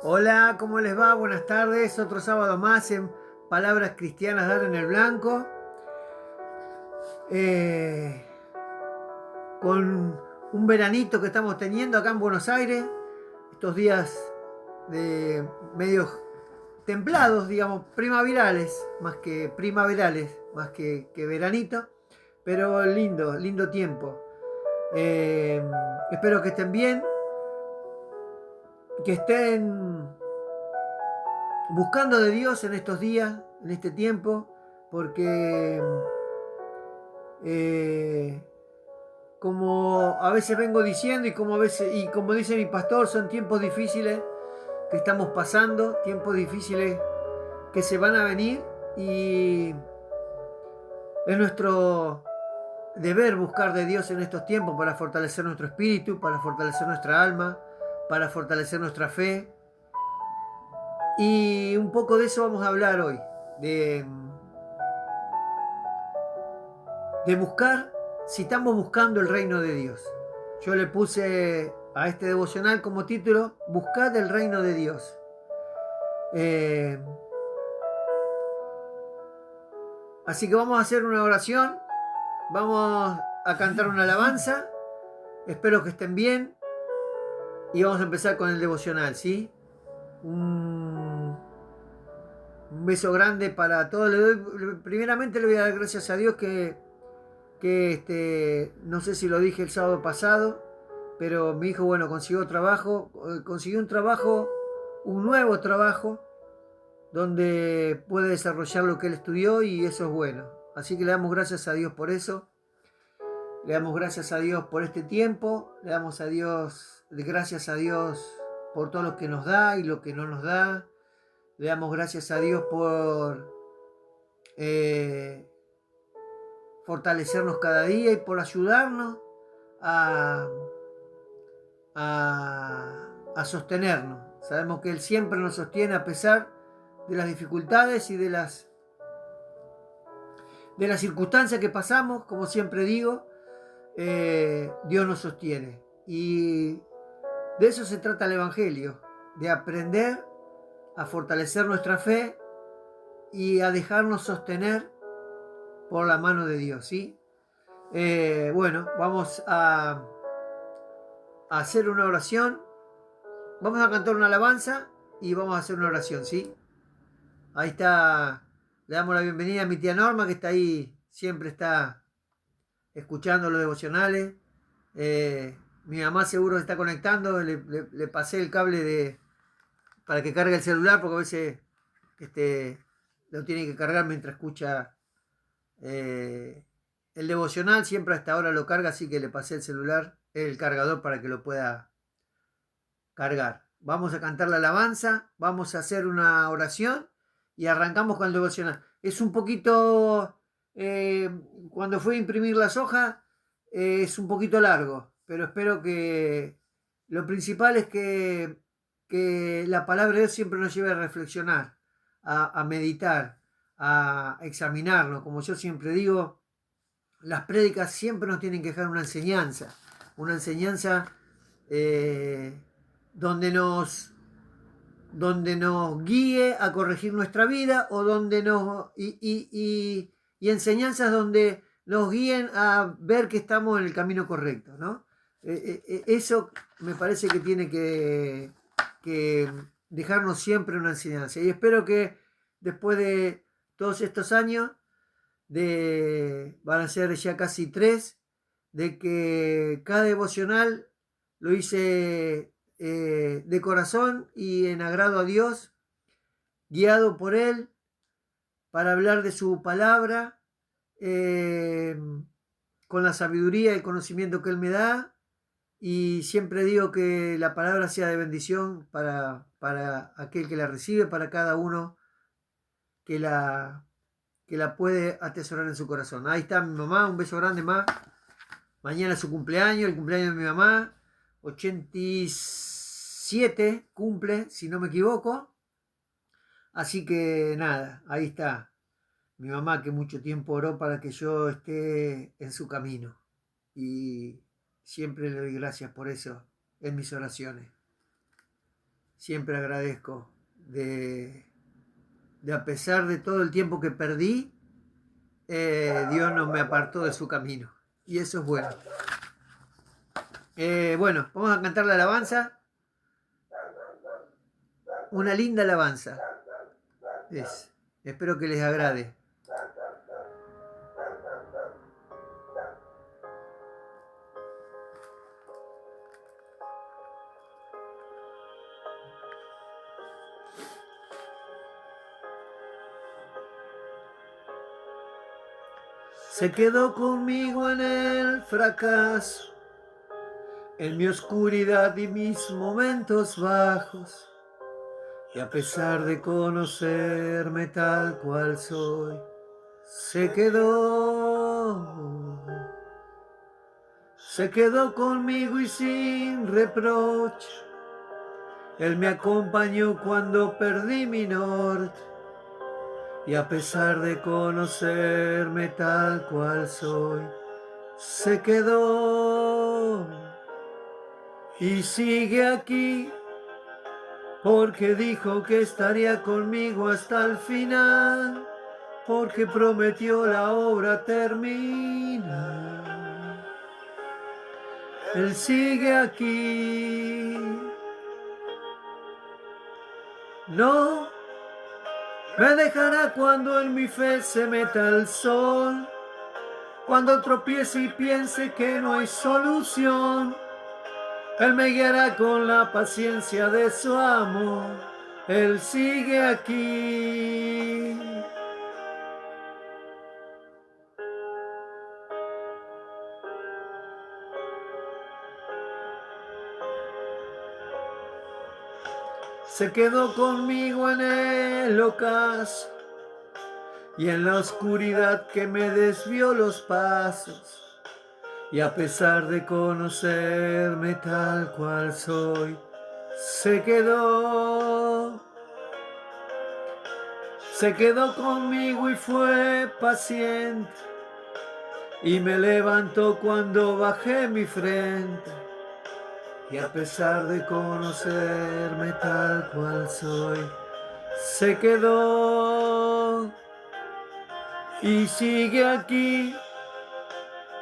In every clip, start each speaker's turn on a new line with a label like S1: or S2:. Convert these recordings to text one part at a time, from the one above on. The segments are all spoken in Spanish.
S1: Hola, ¿cómo les va? Buenas tardes. Otro sábado más en Palabras Cristianas Dar en el Blanco. Eh, con un veranito que estamos teniendo acá en Buenos Aires. Estos días de medios templados, digamos, primaverales, más que veranito. Pero lindo, lindo tiempo. Eh, Espero que estén bien, que estén buscando de Dios en estos días, en este tiempo, porque eh, como a veces vengo diciendo y como dice mi pastor, son tiempos difíciles que estamos pasando, tiempos difíciles que se van a venir y es nuestro deber buscar de Dios en estos tiempos para fortalecer nuestro espíritu, para fortalecer nuestra alma, para fortalecer nuestra fe. Y un poco de eso vamos a hablar hoy, de buscar, si estamos buscando el reino de Dios. Yo le puse a este devocional como título, Buscad el reino de Dios. Eh, Así que vamos a hacer una oración, vamos a cantar una alabanza, espero que estén bien y vamos a empezar con el devocional, ¿sí? Un, un beso grande para todos. Primeramente le voy a dar gracias a Dios que no sé si lo dije el sábado pasado, pero mi hijo, bueno, consiguió trabajo, consiguió un trabajo, un nuevo trabajo, donde puede desarrollar lo que él estudió y eso es bueno. Así que le damos gracias a Dios por eso, le damos gracias a Dios por este tiempo, le damos gracias a Dios por todo lo que nos da y lo que no nos da, le damos gracias a Dios por eh, fortalecernos cada día y por ayudarnos a, a sostenernos. Sabemos que Él siempre nos sostiene a pesar de las dificultades y de las circunstancias que pasamos, como siempre digo, Dios nos sostiene. Y de eso se trata el Evangelio, de aprender a fortalecer nuestra fe y a dejarnos sostener por la mano de Dios, ¿sí? Bueno, vamos a hacer una oración, vamos a cantar una alabanza y vamos a hacer una oración, ¿sí? Ahí está, le damos la bienvenida a mi tía Norma, que está ahí, siempre está escuchando los devocionales. Mi mamá seguro está conectando, le pasé el cable para que cargue el celular, porque a veces este, lo tiene que cargar mientras escucha eh, el devocional, siempre hasta ahora lo carga, así que le pasé el celular, el cargador para que lo pueda cargar. Vamos a cantar la alabanza, vamos a hacer una oración y arrancamos con el devocional. Es un poquito, cuando fui a imprimir las hojas, es un poquito largo, pero espero que lo principal es que la palabra de Dios siempre nos lleve a reflexionar, a meditar, a examinarnos. Como yo siempre digo, las prédicas siempre nos tienen que dejar una enseñanza eh, donde nos guíe a corregir nuestra vida o donde y enseñanzas donde nos guíen a ver que estamos en el camino correcto, ¿no? Eso me parece que tiene que dejarnos siempre una enseñanza y espero que después de todos estos años van a ser ya casi 3, de que cada devocional lo hice de corazón y en agrado a Dios, guiado por Él para hablar de su palabra, eh, con la sabiduría y el conocimiento que Él me da. Y siempre digo que la palabra sea de bendición para aquel que la recibe, para cada uno que la puede atesorar en su corazón. Ahí está mi mamá, un beso grande más. Mañana es su cumpleaños, el cumpleaños de mi mamá. 87 cumple, si no me equivoco. Así que nada, ahí está. Mi mamá que mucho tiempo oró para que yo esté en su camino. Y siempre le doy gracias por eso en mis oraciones. siempre agradezco de a pesar de todo el tiempo que perdí, Dios no me apartó de su camino. Y eso es bueno. Bueno, vamos a cantar la alabanza. Una linda alabanza. Espero que les agrade. Se quedó conmigo en el fracaso, en mi oscuridad y mis momentos bajos. Y a pesar de conocerme tal cual soy, se quedó conmigo y sin reproche. Él me acompañó cuando perdí mi norte. Y a pesar de conocerme tal cual soy, se quedó y sigue aquí, porque dijo que estaría conmigo hasta el final, porque prometió la obra termina. Él sigue aquí. No me dejará cuando en mi fe se meta el sol, cuando tropiece y piense que no hay solución. Él me guiará con la paciencia de su amor. Él sigue aquí. Se quedó conmigo en el ocaso y en la oscuridad que me desvió los pasos. Y a pesar de conocerme tal cual soy, se quedó conmigo y fue paciente. Y me levantó cuando bajé mi frente. Y a pesar de conocerme tal cual soy, se quedó y sigue aquí,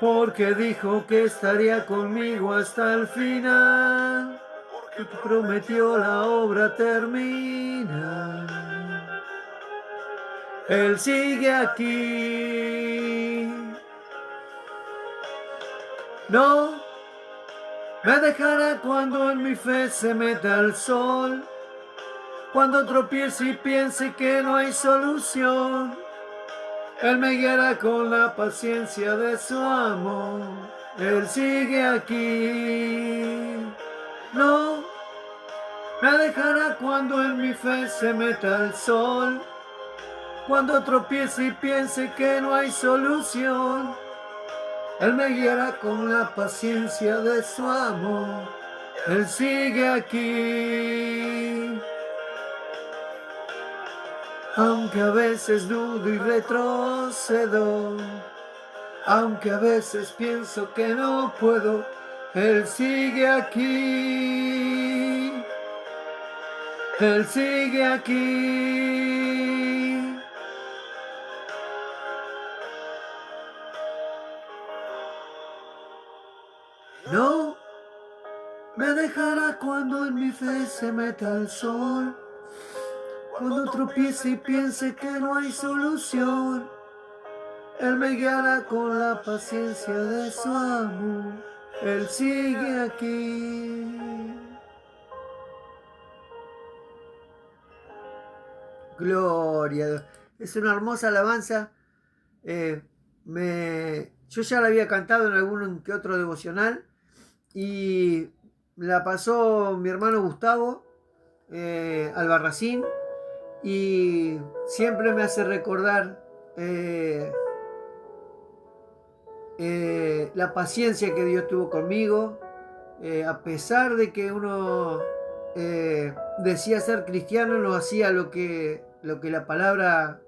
S1: porque dijo que estaría conmigo hasta el final, porque prometió la obra termina. Él sigue aquí. No me dejará cuando en mi fe se meta el sol, cuando tropiece y piense que no hay solución. Él me guiará con la paciencia de su amor. Él sigue aquí. No me dejará cuando en mi fe se meta el sol, cuando tropiece y piense que no hay solución. Él me guiará con la paciencia de su amor. Él sigue aquí. Aunque a veces dudo y retrocedo, aunque a veces pienso que no puedo, Él sigue aquí. Él sigue aquí. No me dejará cuando en mi fe se meta el sol, cuando tropiece y piense que no hay solución. Él me guiará con la paciencia de su amor. Él sigue aquí. Gloria a Dios. Es una hermosa alabanza. Yo ya la había cantado en algún que otro devocional y la pasó mi hermano Gustavo Albarracín, y siempre me hace recordar la paciencia que Dios tuvo conmigo, a pesar de que uno decía ser cristiano, no hacía lo que la palabra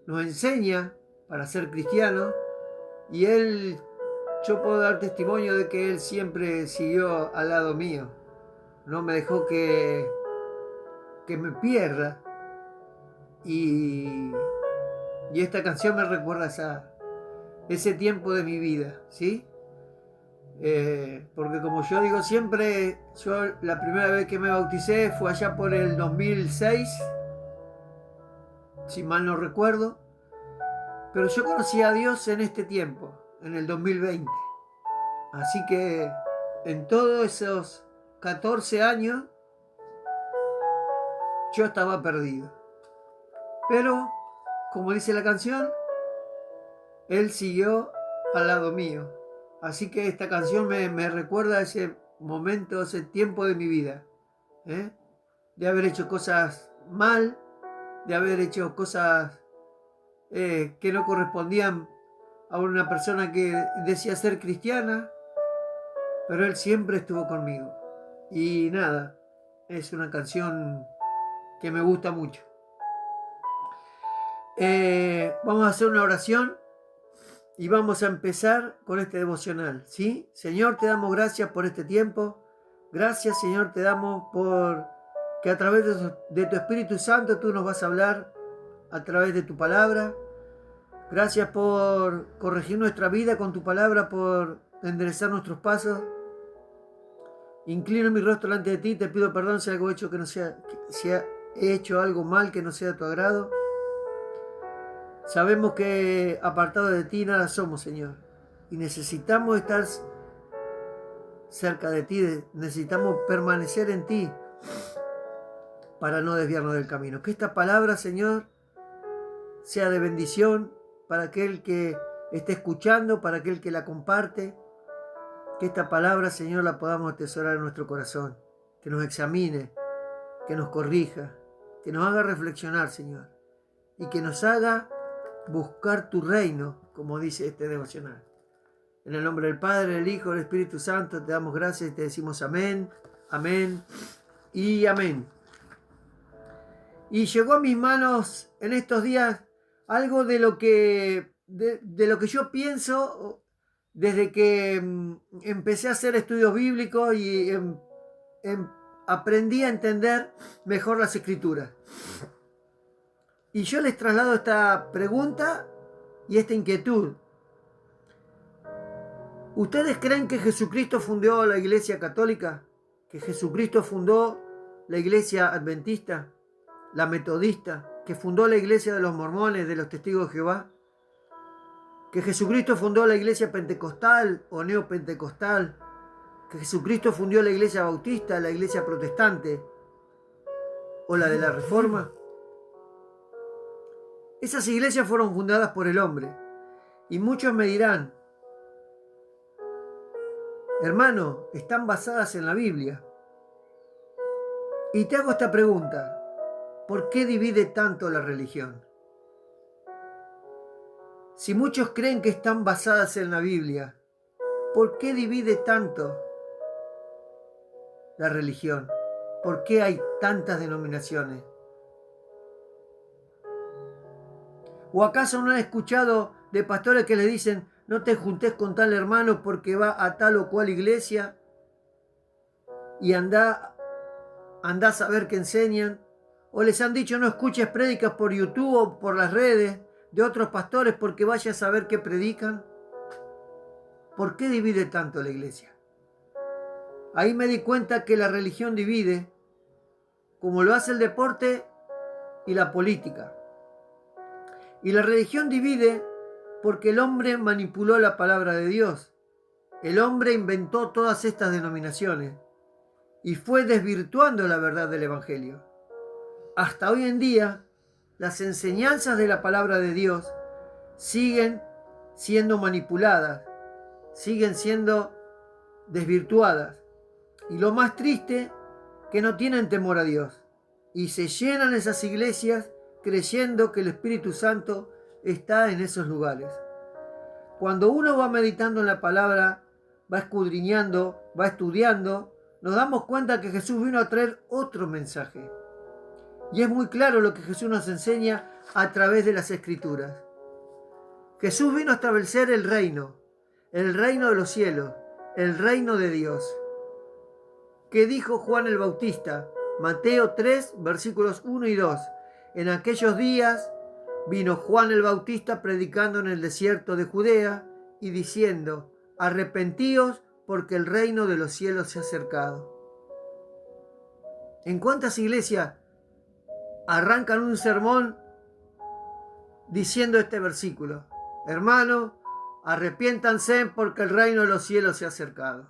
S1: nos enseña para ser cristiano, y yo puedo dar testimonio de que él siempre siguió al lado mío, no me dejó que que me pierda. Y esta canción me recuerda ese tiempo de mi vida, ¿sí? Porque como yo digo siempre, yo la primera vez que me bauticé fue allá por el 2006, si mal no recuerdo, pero yo conocí a Dios en este tiempo, en el 2020. Así que en todos esos 14 años yo estaba perdido. Pero, como dice la canción, Él siguió al lado mío. Así que esta canción me recuerda a ese momento, ese tiempo de mi vida, ¿eh? De haber hecho cosas mal, de haber hecho cosas que no correspondían a una persona que decía ser cristiana, pero Él siempre estuvo conmigo. Y nada, es una canción que me gusta mucho. Vamos a hacer una oración y vamos a empezar con este devocional, ¿sí? Señor, te damos gracias por este tiempo. Gracias, Señor, te damos por que a través de tu Espíritu Santo tú nos vas a hablar a través de tu palabra. Gracias por corregir nuestra vida con tu palabra, por enderezar nuestros pasos. Inclino mi rostro delante de ti, te pido perdón si algo hecho que no sea, si he hecho algo mal que no sea de tu agrado. Sabemos que apartado de ti nada somos, Señor, y necesitamos estar cerca de ti, necesitamos permanecer en ti para no desviarnos del camino. Que esta palabra, Señor, sea de bendición para aquel que esté escuchando, para aquel que la comparte. Que esta palabra, Señor, la podamos atesorar en nuestro corazón, que nos examine, que nos corrija, que nos haga reflexionar, Señor, y que nos haga buscar tu reino, como dice este devocional. En el nombre del Padre, del Hijo, del Espíritu Santo, te damos gracias y te decimos amén, amén y amén. Y llegó a mis manos en estos días algo de lo que yo pienso desde que empecé a hacer estudios bíblicos y aprendí a entender mejor las Escrituras. Y yo les traslado esta pregunta y esta inquietud. ¿Ustedes creen que Jesucristo fundó la Iglesia Católica? ¿Que Jesucristo fundó la Iglesia Adventista? ¿La Metodista? ¿Que fundó la Iglesia de los Mormones, de los Testigos de Jehová? ¿Que Jesucristo fundó la Iglesia Pentecostal o Neopentecostal? ¿Que Jesucristo fundó la Iglesia Bautista, la Iglesia Protestante o la de la Reforma? Esas iglesias fueron fundadas por el hombre. Y muchos me dirán, hermano, están basadas en la Biblia. Y te hago esta pregunta, ¿por qué divide tanto la religión? Si muchos creen que están basadas en la Biblia, ¿por qué divide tanto la religión? ¿Por qué hay tantas denominaciones? ¿O acaso no han escuchado de pastores que les dicen no te juntes con tal hermano porque va a tal o cual iglesia y anda a saber qué enseñan? ¿O les han dicho no escuches prédicas por YouTube o por las redes de otros pastores porque vayas a saber qué predican? ¿Por qué divide tanto la iglesia? Ahí me di cuenta que la religión divide como lo hace el deporte y la política. Y la religión divide porque el hombre manipuló la palabra de Dios. El hombre inventó todas estas denominaciones y fue desvirtuando la verdad del Evangelio. Hasta hoy en día, las enseñanzas de la palabra de Dios siguen siendo manipuladas, siguen siendo desvirtuadas. Y lo más triste, que no tienen temor a Dios. Y se llenan esas iglesias creyendo que el Espíritu Santo está en esos lugares. Cuando uno va meditando en la palabra, va escudriñando, va estudiando, nos damos cuenta que Jesús vino a traer otro mensaje. Y es muy claro lo que Jesús nos enseña a través de las Escrituras. Jesús vino a establecer el reino de los cielos, el reino de Dios. ¿Qué dijo Juan el Bautista Mateo 3, versículos 1 y 2. En aquellos días vino Juan el Bautista predicando en el desierto de Judea y diciendo: arrepentíos porque el reino de los cielos se ha acercado. ¿En cuántas iglesias arrancan un sermón diciendo este versículo? Hermanos, arrepiéntanse porque el reino de los cielos se ha acercado.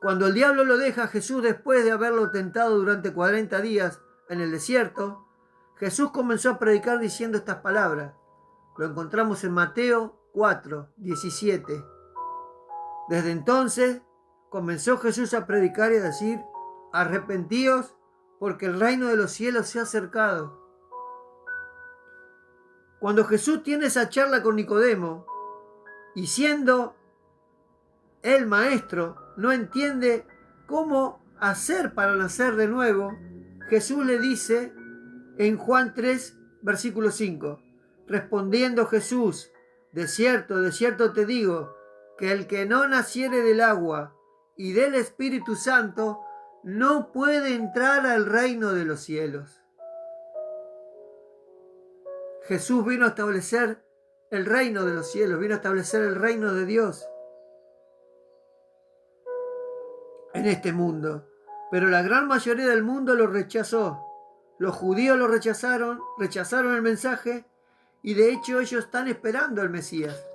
S1: Cuando el diablo lo deja a Jesús después de haberlo tentado durante 40 días en el desierto, Jesús comenzó a predicar diciendo estas palabras. Lo encontramos en Mateo 4, 17. Desde entonces comenzó Jesús a predicar y a decir: arrepentíos porque el reino de los cielos se ha acercado. Cuando Jesús tiene esa charla con Nicodemo y siendo el maestro no entiende cómo hacer para nacer de nuevo, Jesús le dice en Juan 3, versículo 5, respondiendo Jesús: de cierto te digo, que el que no naciere del agua y del Espíritu Santo no puede entrar al reino de los cielos. Jesús vino a establecer el reino de los cielos, vino a establecer el reino de Dios en este mundo. Pero la gran mayoría del mundo lo rechazó. Los judíos lo rechazaron el mensaje y de hecho ellos están esperando al Mesías.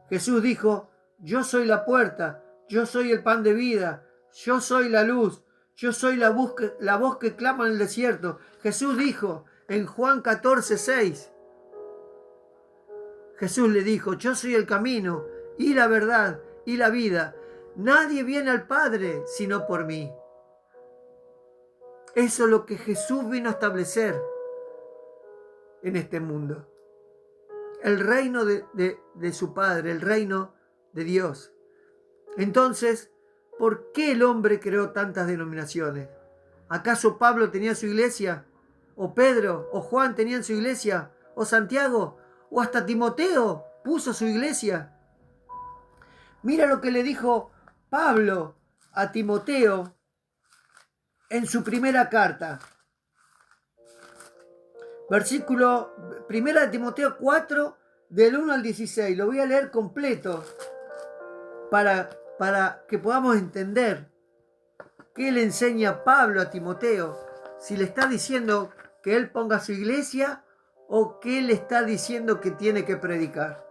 S1: Jesús dijo: yo soy la puerta, yo soy el pan de vida, yo soy la luz, yo soy la voz que clama en el desierto. Jesús dijo en Juan 14, 6. Jesús le dijo: yo soy el camino y la verdad y la vida. Nadie viene al Padre sino por mí. Eso es lo que Jesús vino a establecer en este mundo. El reino de su Padre, el reino de Dios. Entonces, ¿por qué el hombre creó tantas denominaciones? ¿Acaso Pablo tenía su iglesia? ¿O Pedro? ¿O Juan tenían su iglesia? ¿O Santiago? ¿O hasta Timoteo puso su iglesia? Mira lo que le dijo Pablo a Timoteo en su primera carta. Versículo 1 de Timoteo 4, del 1 al 16. Lo voy a leer completo para que podamos entender qué le enseña Pablo a Timoteo. Si le está diciendo que él ponga su iglesia o qué le está diciendo que tiene que predicar.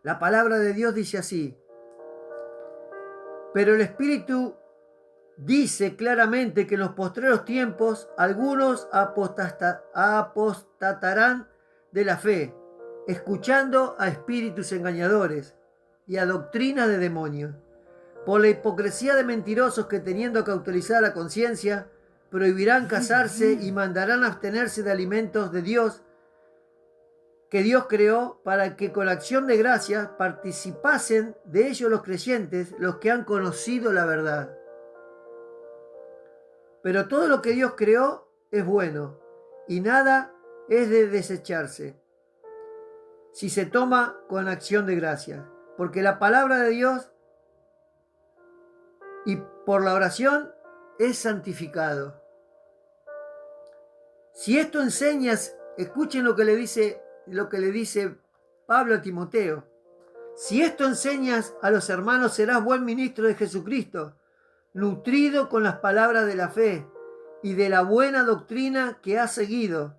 S1: La palabra de Dios dice así: pero el Espíritu dice claramente que en los postreros tiempos algunos apostatarán de la fe, escuchando a espíritus engañadores y a doctrinas de demonios, por la hipocresía de mentirosos que, teniendo cautelizada la conciencia, prohibirán casarse y mandarán abstenerse de alimentos de Dios que Dios creó, para que con acción de gracias participasen de ellos los creyentes, los que han conocido la verdad. Pero todo lo que Dios creó es bueno, y nada es de desecharse si se toma con acción de gracias, porque la palabra de Dios y por la oración es santificado. Si esto enseñas, escuchen lo que le dice Pablo a Timoteo: si esto enseñas a los hermanos, serás buen ministro de Jesucristo, nutrido con las palabras de la fe y de la buena doctrina que has seguido.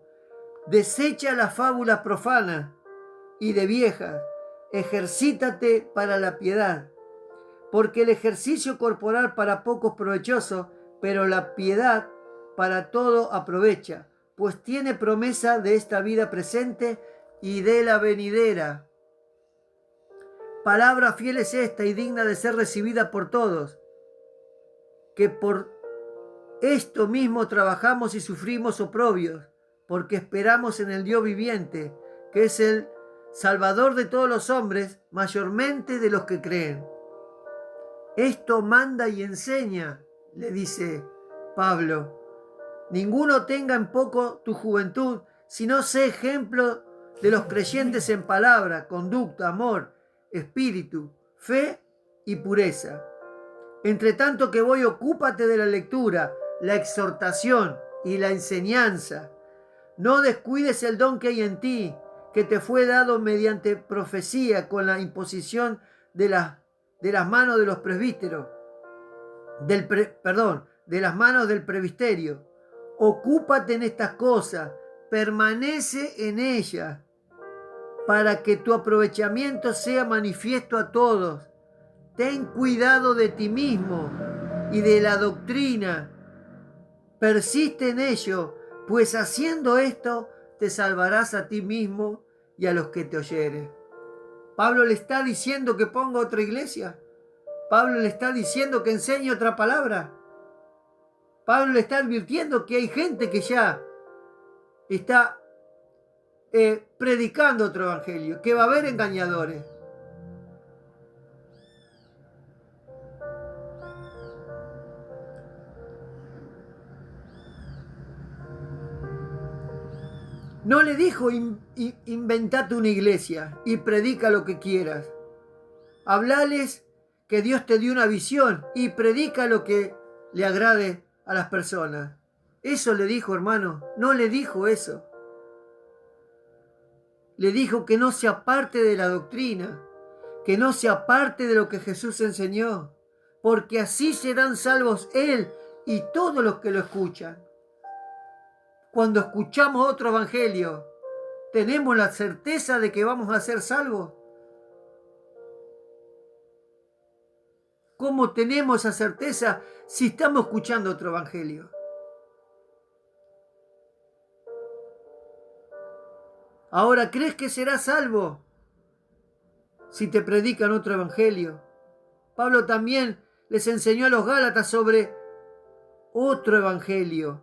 S1: Desecha las fábulas profanas y de viejas, ejercítate para la piedad, porque el ejercicio corporal para poco es provechoso, pero la piedad para todo aprovecha, pues tiene promesa de esta vida presente y de la venidera. Palabra fiel es esta y digna de ser recibida por todos, que por esto mismo trabajamos y sufrimos oprobios, porque esperamos en el Dios viviente, que es el Salvador de todos los hombres, mayormente de los que creen. Esto manda y enseña, le dice Pablo. Ninguno tenga en poco tu juventud, sino sé ejemplo de los creyentes en palabra, conducta, amor, espíritu, fe y pureza. Entre tanto que voy, ocúpate de la lectura, la exhortación y la enseñanza. No descuides el don que hay en ti, que te fue dado mediante profecía con la imposición de las manos de los presbíteros, de las manos del presbiterio. Ocúpate en estas cosas, permanece en ellas, para que tu aprovechamiento sea manifiesto a todos. Ten cuidado de ti mismo y de la doctrina. Persiste en ello, pues haciendo esto te salvarás a ti mismo y a los que te oyeren. Pablo le está diciendo que ponga otra iglesia. Pablo le está diciendo que enseñe otra palabra. Pablo le está advirtiendo que hay gente que ya está predicando otro evangelio, que va a haber engañadores. No le dijo inventate una iglesia y predica lo que quieras. Hablales que Dios te dio una visión y predica lo que le agrade a las personas. Eso le dijo, hermano. No le dijo eso. Le dijo que no se aparte de la doctrina, que no se aparte de lo que Jesús enseñó, porque así serán salvos él y todos los que lo escuchan. Cuando escuchamos otro evangelio, ¿tenemos la certeza de que vamos a ser salvos? ¿Cómo tenemos esa certeza si estamos escuchando otro evangelio? Ahora, ¿crees que serás salvo si te predican otro evangelio? Pablo también les enseñó a los Gálatas sobre otro evangelio.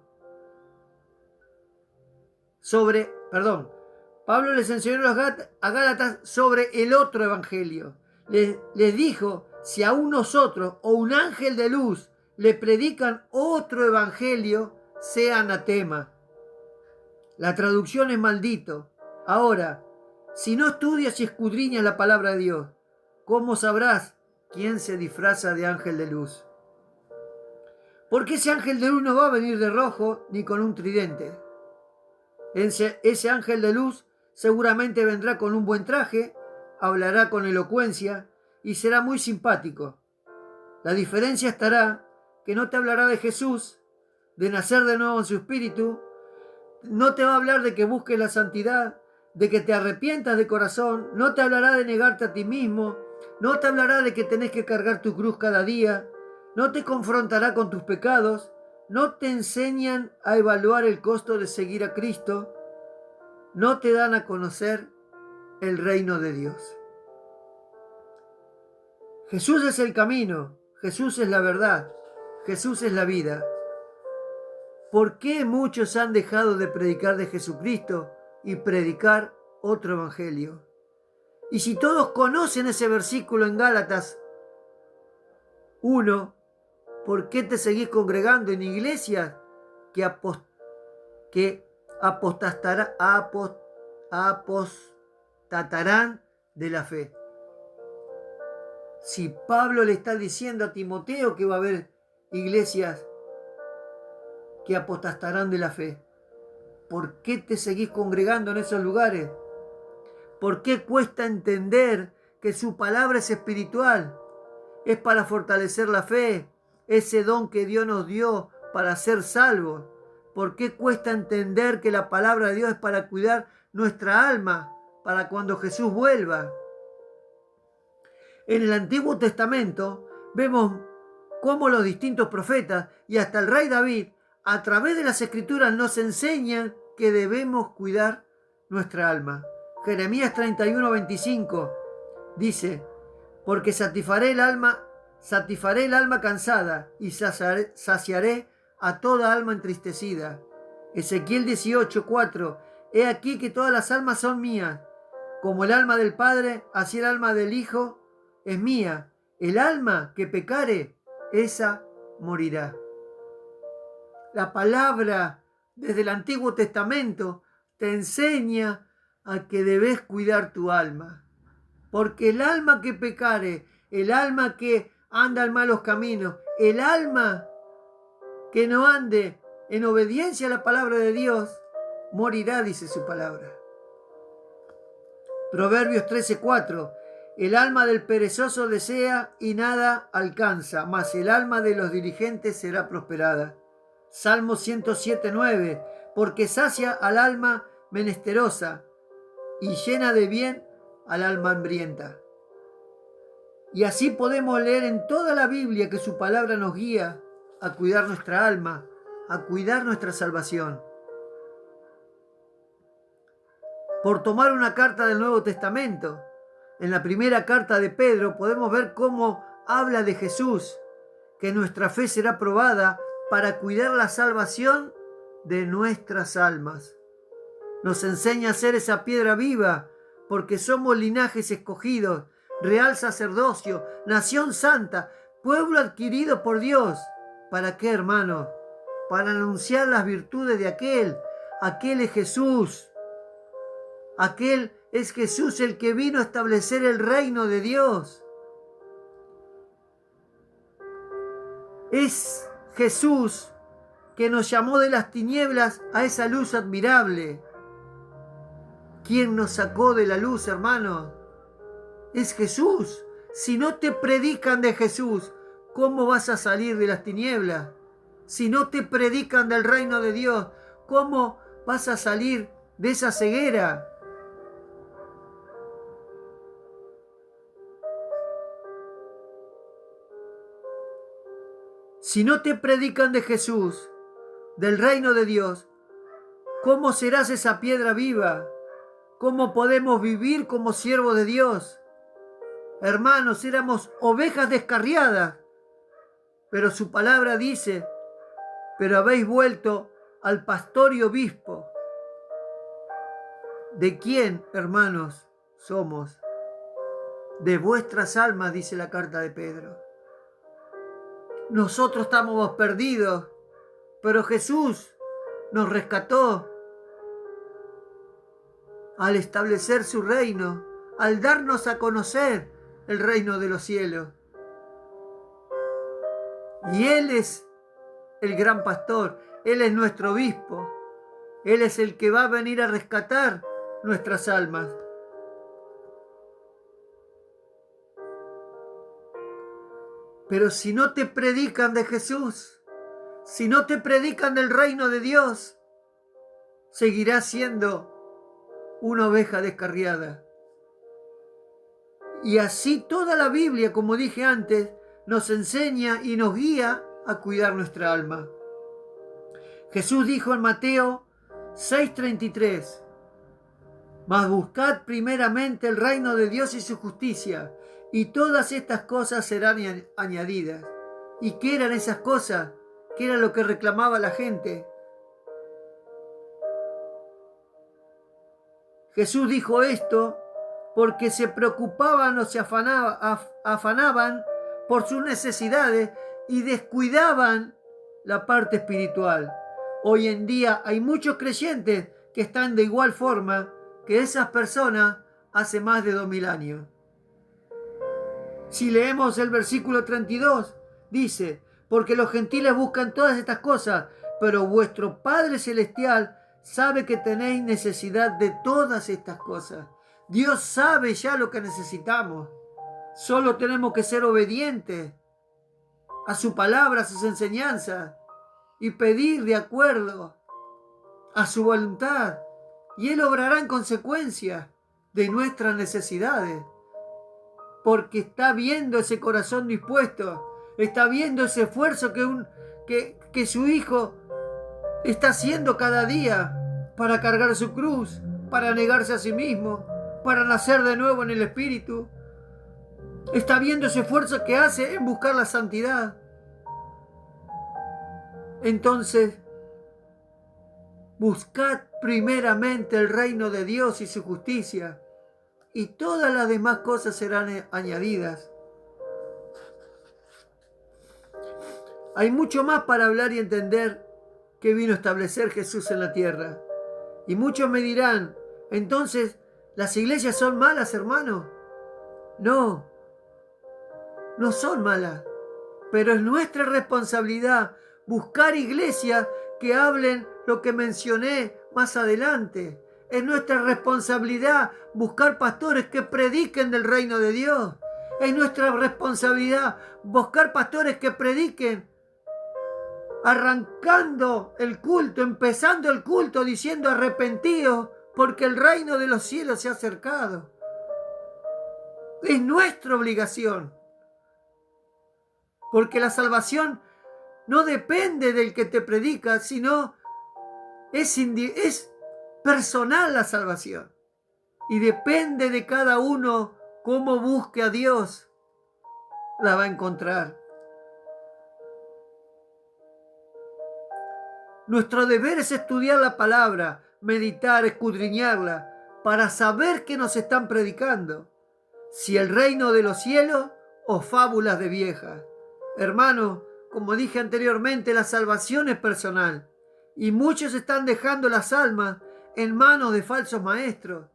S1: Pablo les enseñó a Gálatas sobre el otro evangelio. Les dijo, si a un nosotros o un ángel de luz le predican otro evangelio, sea anatema. La traducción es maldito. Ahora, si no estudias y escudriñas la palabra de Dios, ¿cómo sabrás quién se disfraza de ángel de luz? Porque ese ángel de luz no va a venir de rojo ni con un tridente. Ese ángel de luz seguramente vendrá con un buen traje, hablará con elocuencia y será muy simpático. La diferencia estará que no te hablará de Jesús, de nacer de nuevo en su espíritu, no te va a hablar de que busques la santidad, de que te arrepientas de corazón, no te hablará de negarte a ti mismo, no te hablará de que tenés que cargar tu cruz cada día, no te confrontará con tus pecados, no te enseñan a evaluar el costo de seguir a Cristo, no te dan a conocer el reino de Dios. Jesús es el camino, Jesús es la verdad, Jesús es la vida. ¿Por qué muchos han dejado de predicar de Jesucristo y predicar otro evangelio? Y si todos conocen ese versículo en Gálatas 1, ¿por qué te seguís congregando en iglesias que apostatarán de la fe? Si Pablo le está diciendo a Timoteo que va a haber iglesias que apostatarán de la fe, ¿por qué te seguís congregando en esos lugares? ¿Por qué cuesta entender que su palabra es espiritual? Es para fortalecer la fe, ese don que Dios nos dio para ser salvos. ¿Por qué cuesta entender que la palabra de Dios es para cuidar nuestra alma, para cuando Jesús vuelva? En el Antiguo Testamento vemos cómo los distintos profetas y hasta el rey David, a través de las Escrituras, nos enseñan que debemos cuidar nuestra alma. Jeremías 31:25 dice, porque satisfaré el alma cansada y saciaré a toda alma entristecida. Ezequiel 18:4, he aquí que todas las almas son mías, como el alma del Padre, así el alma del Hijo es mía. El alma que pecare, esa morirá. La palabra desde el Antiguo Testamento te enseña a que debes cuidar tu alma. Porque el alma que pecare, el alma que anda en malos caminos. El alma que no ande en obediencia a la palabra de Dios, morirá, dice su palabra. Proverbios 13:4. El alma del perezoso desea y nada alcanza, mas el alma de los diligentes será prosperada. Salmo 107:9. Porque sacia al alma menesterosa y llena de bien al alma hambrienta. Y así podemos leer en toda la Biblia que su palabra nos guía a cuidar nuestra alma, a cuidar nuestra salvación. Por tomar una carta del Nuevo Testamento, en la primera carta de Pedro podemos ver cómo habla de Jesús, que nuestra fe será probada para cuidar la salvación de nuestras almas. Nos enseña a ser esa piedra viva, porque somos linajes escogidos, real sacerdocio, nación santa, pueblo adquirido por Dios. ¿Para qué, hermano? Para anunciar las virtudes de aquel. Aquel es Jesús. Aquel es Jesús el que vino a establecer el reino de Dios. Es Jesús que nos llamó de las tinieblas a esa luz admirable. ¿Quién nos sacó de la luz, hermano? Es Jesús. Si no te predican de Jesús, ¿cómo vas a salir de las tinieblas? Si no te predican del reino de Dios, ¿cómo vas a salir de esa ceguera? Si no te predican de Jesús, del reino de Dios, ¿cómo serás esa piedra viva? ¿Cómo podemos vivir como siervos de Dios? Hermanos, éramos ovejas descarriadas, pero su palabra dice, pero habéis vuelto al pastor y obispo. ¿De quién, hermanos, somos? De vuestras almas, dice la carta de Pedro. Nosotros estábamos perdidos, pero Jesús nos rescató al establecer su reino, al darnos a conocer el reino de los cielos. Y Él es el gran pastor, Él es nuestro obispo, Él es el que va a venir a rescatar nuestras almas. Pero si no te predican de Jesús, si no te predican del reino de Dios, seguirás siendo una oveja descarriada. Y así toda la Biblia, como dije antes, nos enseña y nos guía a cuidar nuestra alma. Jesús dijo en Mateo 6:33, mas buscad primeramente el reino de Dios y su justicia, y todas estas cosas serán añadidas. ¿Y qué eran esas cosas? ¿Qué era lo que reclamaba la gente? Jesús dijo esto porque se preocupaban o se afanaban por sus necesidades y descuidaban la parte espiritual. Hoy en día hay muchos creyentes que están de igual forma que esas personas hace más de 2000 años. Si leemos el versículo 32, dice, porque los gentiles buscan todas estas cosas, pero vuestro Padre Celestial sabe que tenéis necesidad de todas estas cosas. Dios sabe ya lo que necesitamos. Solo tenemos que ser obedientes a su palabra, a sus enseñanzas, y pedir de acuerdo a su voluntad. Y Él obrará en consecuencia de nuestras necesidades. Porque está viendo ese corazón dispuesto, está viendo ese esfuerzo que su Hijo está haciendo cada día para cargar su cruz, para negarse a sí mismo, para nacer de nuevo en el Espíritu. Está viendo ese esfuerzo que hace en buscar la santidad. Entonces, buscad primeramente el reino de Dios y su justicia, y todas las demás cosas serán añadidas. Hay mucho más para hablar y entender que vino a establecer Jesús en la tierra. Y muchos me dirán, entonces, ¿las iglesias son malas, hermano? No. no son malas, pero es nuestra responsabilidad buscar iglesias que hablen lo que mencioné más adelante. Es nuestra responsabilidad buscar pastores que prediquen del reino de Dios. Es nuestra responsabilidad buscar pastores que prediquen arrancando el culto, empezando el culto diciendo arrepentidos porque el reino de los cielos se ha acercado. Es nuestra obligación, porque la salvación no depende del que te predica, sino es personal la salvación. Y depende de cada uno cómo busque a Dios, la va a encontrar. Nuestro deber es estudiar la palabra, meditar, escudriñarla, para saber qué nos están predicando. Si el reino de los cielos o fábulas de viejas. Hermano, como dije anteriormente, la salvación es personal. Y muchos están dejando las almas en manos de falsos maestros,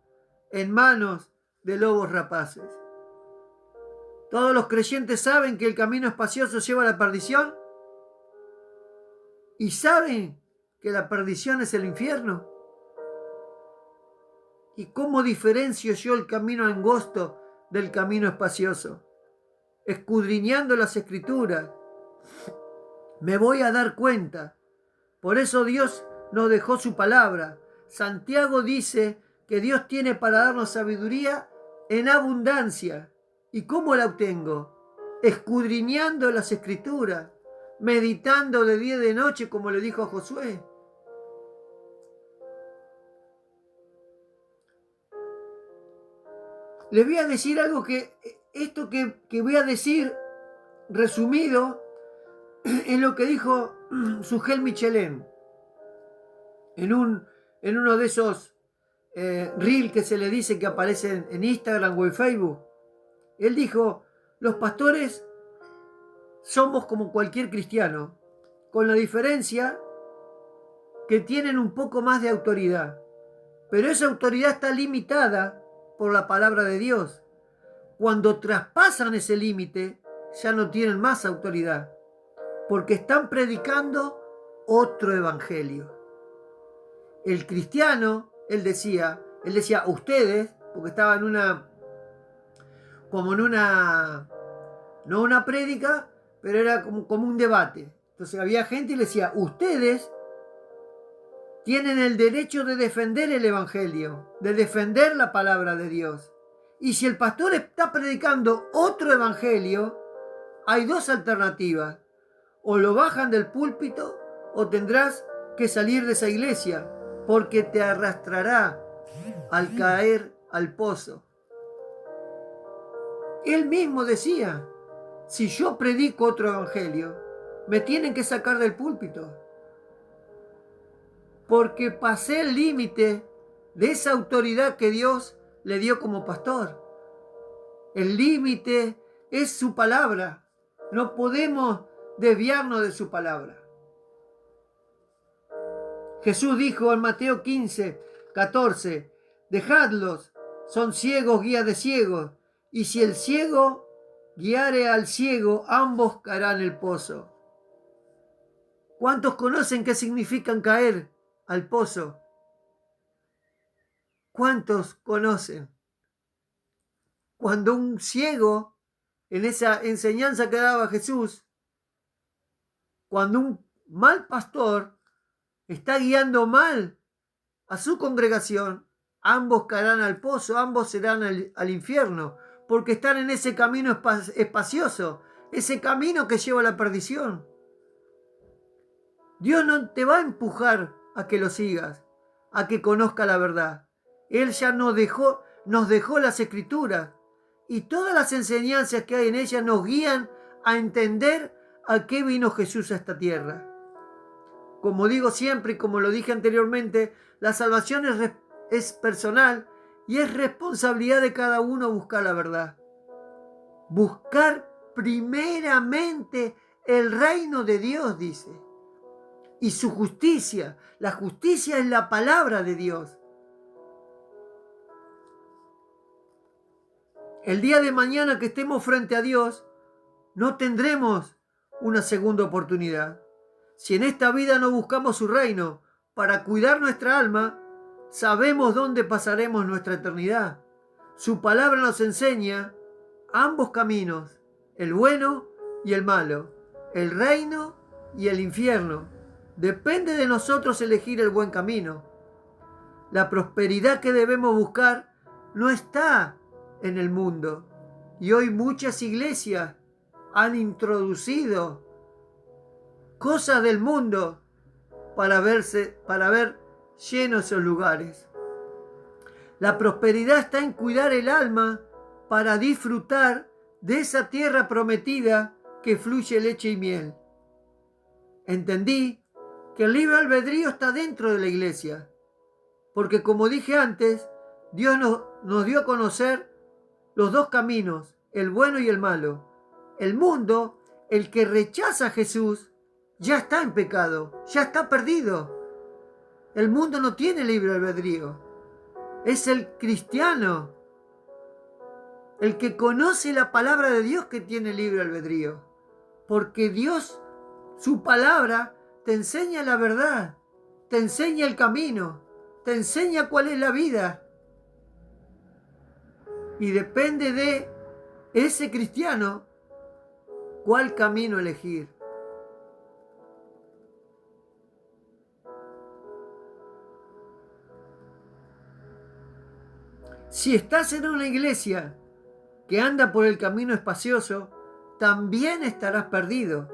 S1: en manos de lobos rapaces. Todos los creyentes saben que el camino espacioso lleva a la perdición. Y saben que la perdición es el infierno. ¿Y cómo diferencio yo el camino angosto del camino espacioso? Escudriñando las escrituras, me voy a dar cuenta. Por eso Dios nos dejó su palabra. Santiago dice que Dios tiene para darnos sabiduría en abundancia. ¿Y cómo la obtengo? Escudriñando las escrituras, meditando de día y de noche, como le dijo a Josué. Les voy a decir algo que voy a decir resumido en lo que dijo Sugel Michelén en uno de esos reel que se le dice que aparecen en Instagram o en Facebook. Él dijo: los pastores somos como cualquier cristiano, con la diferencia que tienen un poco más de autoridad, pero esa autoridad está limitada por la palabra de Dios. Cuando traspasan ese límite, ya no tienen más autoridad, porque están predicando otro evangelio. El cristiano, él decía, ustedes, porque estaba no una prédica, pero era como un debate. Entonces había gente y le decía: ustedes tienen el derecho de defender el evangelio, de defender la palabra de Dios. Y si el pastor está predicando otro evangelio, hay dos alternativas: o lo bajan del púlpito o tendrás que salir de esa iglesia, porque te arrastrará al caer al pozo. Él mismo decía: si yo predico otro evangelio, me tienen que sacar del púlpito, porque pasé el límite de esa autoridad que Dios le dio como pastor. El límite es su palabra. No podemos desviarnos de su palabra. Jesús dijo en Mateo 15:14: dejadlos, son ciegos, guías de ciegos, y si el ciego guiare al ciego, ambos caerán en el pozo. ¿Cuántos conocen qué significan caer al pozo? ¿Cuántos conocen? Cuando un ciego, en esa enseñanza que daba Jesús, cuando un mal pastor está guiando mal a su congregación, ambos caerán al pozo, ambos serán al infierno, porque están en ese camino espacioso, ese camino que lleva a la perdición. Dios no te va a empujar a que lo sigas, a que conozca la verdad. Él ya nos dejó las escrituras, y todas las enseñanzas que hay en ellas nos guían a entender a qué vino Jesús a esta tierra. Como digo siempre y como lo dije anteriormente, la salvación es personal y es responsabilidad de cada uno buscar la verdad. Buscar primeramente el reino de Dios, dice, y su justicia. La justicia es la palabra de Dios. El día de mañana que estemos frente a Dios, no tendremos una segunda oportunidad. Si en esta vida no buscamos su reino para cuidar nuestra alma, sabemos dónde pasaremos nuestra eternidad. Su palabra nos enseña ambos caminos, el bueno y el malo, el reino y el infierno. Depende de nosotros elegir el buen camino. La prosperidad que debemos buscar no está en el mundo. Y hoy muchas iglesias han introducido cosas del mundo para ver llenos esos lugares. La prosperidad está en cuidar el alma para disfrutar de esa tierra prometida que fluye leche y miel. Entendí que el libre albedrío está dentro de la iglesia, porque como dije antes, Dios nos dio a conocer los dos caminos, el bueno y el malo. El mundo, el que rechaza a Jesús, ya está en pecado, ya está perdido. El mundo no tiene libre albedrío. Es el cristiano, el que conoce la palabra de Dios, que tiene libre albedrío. Porque Dios, su palabra, te enseña la verdad, te enseña el camino, te enseña cuál es la vida. Y depende de ese cristiano cuál camino elegir. Si estás en una iglesia que anda por el camino espacioso, también estarás perdido.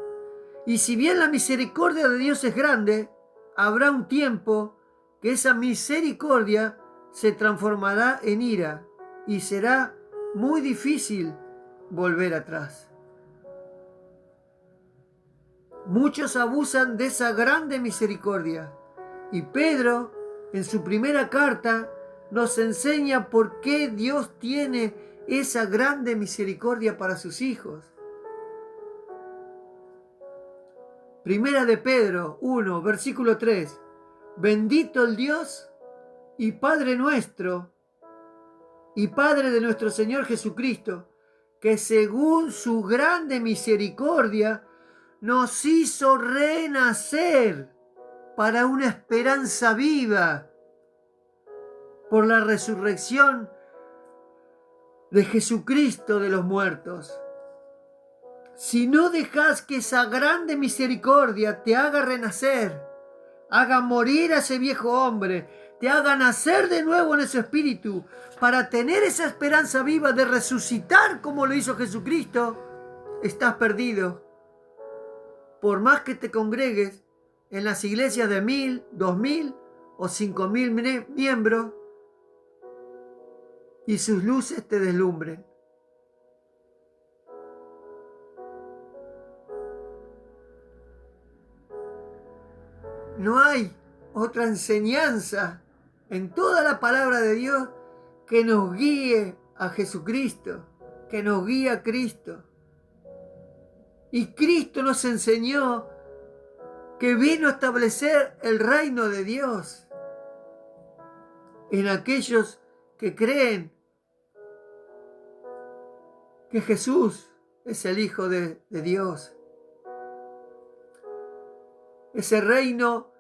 S1: Y si bien la misericordia de Dios es grande, habrá un tiempo que esa misericordia se transformará en ira y será muy difícil volver atrás. Muchos abusan de esa grande misericordia. Y Pedro, en su primera carta, nos enseña por qué Dios tiene esa grande misericordia para sus hijos. Primera de Pedro 1, versículo 3. Bendito el Dios y Padre nuestro y Padre de nuestro Señor Jesucristo, que según su grande misericordia nos hizo renacer para una esperanza viva por la resurrección de Jesucristo de los muertos. Si no dejas que esa grande misericordia te haga renacer, haga morir a ese viejo hombre, te haga nacer de nuevo en ese espíritu, para tener esa esperanza viva de resucitar como lo hizo Jesucristo, estás perdido. Por más que te congregues en las iglesias de 1,000, 2,000 o 5,000 miembros, y sus luces te deslumbren. No hay otra enseñanza en toda la palabra de Dios que nos guíe a Jesucristo, que nos guíe a Cristo. Y Cristo nos enseñó que vino a establecer el reino de Dios en aquellos que creen que Jesús es el Hijo de Dios. Ese reino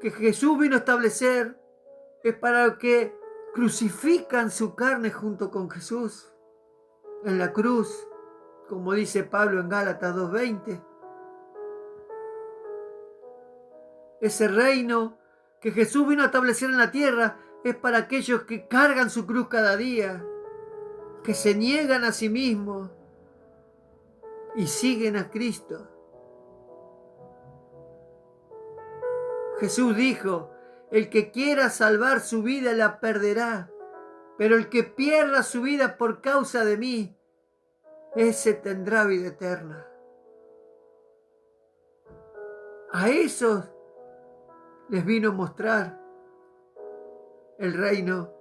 S1: que Jesús vino a establecer es para los que crucifican su carne junto con Jesús en la cruz, como dice Pablo en Gálatas 2:20. Ese reino que Jesús vino a establecer en la tierra es para aquellos que cargan su cruz cada día, que se niegan a sí mismos y siguen a Cristo. Jesús dijo: el que quiera salvar su vida la perderá, pero el que pierda su vida por causa de mí, ese tendrá vida eterna. A esos les vino a mostrar el reino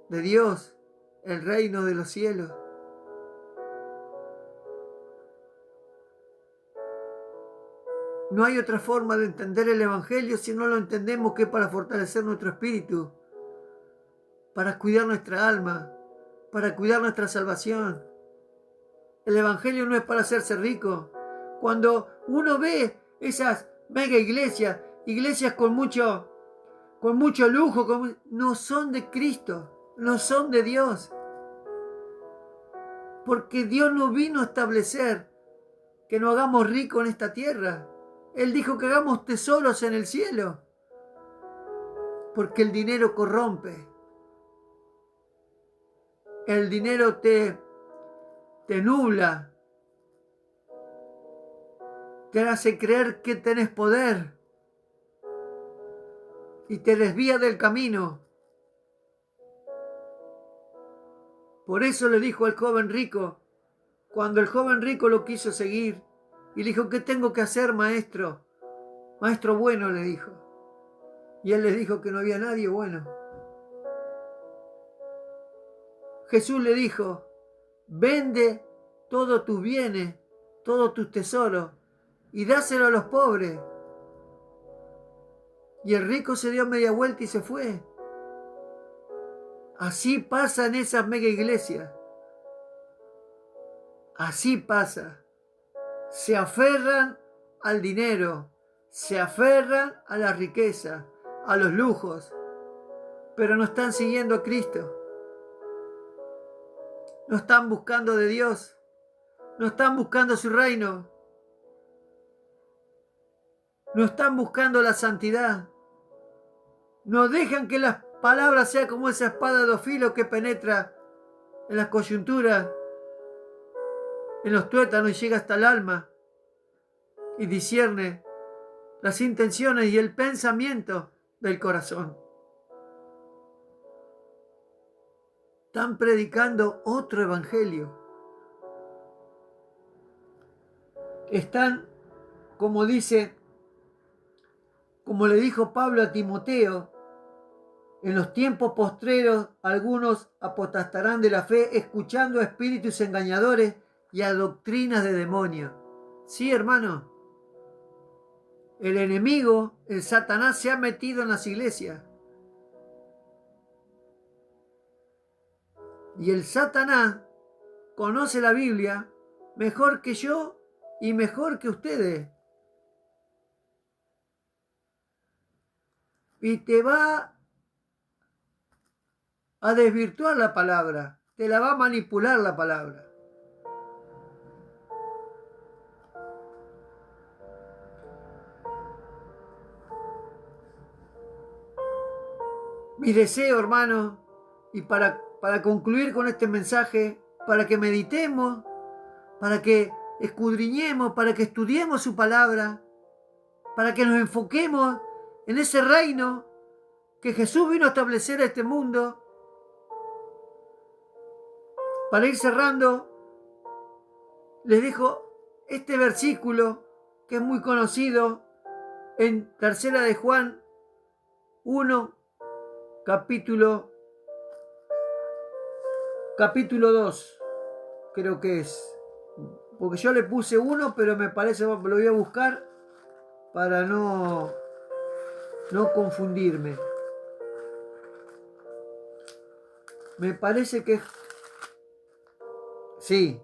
S1: de Dios, el reino de los cielos. No hay otra forma de entender el Evangelio si no lo entendemos que para fortalecer nuestro espíritu, para cuidar nuestra alma, para cuidar nuestra salvación. El Evangelio no es para hacerse rico. Cuando uno ve esas mega iglesias, iglesias con mucho lujo, no son de Cristo, no son de Dios. Porque Dios no vino a establecer que nos hagamos ricos en esta tierra. Él dijo que hagamos tesoros en el cielo. Porque el dinero corrompe. El dinero te nubla. Te hace creer que tenés poder. Y te desvía del camino. Por eso le dijo al joven rico, cuando el joven rico lo quiso seguir, y le dijo, ¿qué tengo que hacer, maestro? Maestro bueno, le dijo. Y él les dijo que no había nadie bueno. Jesús le dijo, vende todos tus bienes, todos tus tesoros, y dáselo a los pobres. Y el rico se dio media vuelta y se fue. Así pasa en esas mega iglesias. Así pasa. Se aferran al dinero, se aferran a la riqueza, a los lujos, pero no están siguiendo a Cristo. No están buscando de Dios, no están buscando su reino, no están buscando la santidad. No dejan que las palabras sean como esa espada de dos filos que penetra en las coyunturas, en los tuétanos y llega hasta el alma y discierne las intenciones y el pensamiento del corazón. Están predicando otro evangelio. Están, como le dijo Pablo a Timoteo, en los tiempos postreros algunos apostatarán de la fe, escuchando a espíritus engañadores y a doctrinas de demonios. Sí, hermano. El enemigo, el Satanás, se ha metido en las iglesias. Y el Satanás conoce la Biblia mejor que yo y mejor que ustedes. Y te va a desvirtuar la palabra. Te la va a manipular la palabra. Mi deseo, hermano, y para concluir con este mensaje, para que meditemos, para que escudriñemos, para que estudiemos su palabra, para que nos enfoquemos en ese reino que Jesús vino a establecer a este mundo. Para ir cerrando, les dejo este versículo que es muy conocido en Tercera de Juan 1, capítulo 2, creo que es. Porque yo le puse 1, pero me parece, lo voy a buscar para no confundirme. Me parece que sí.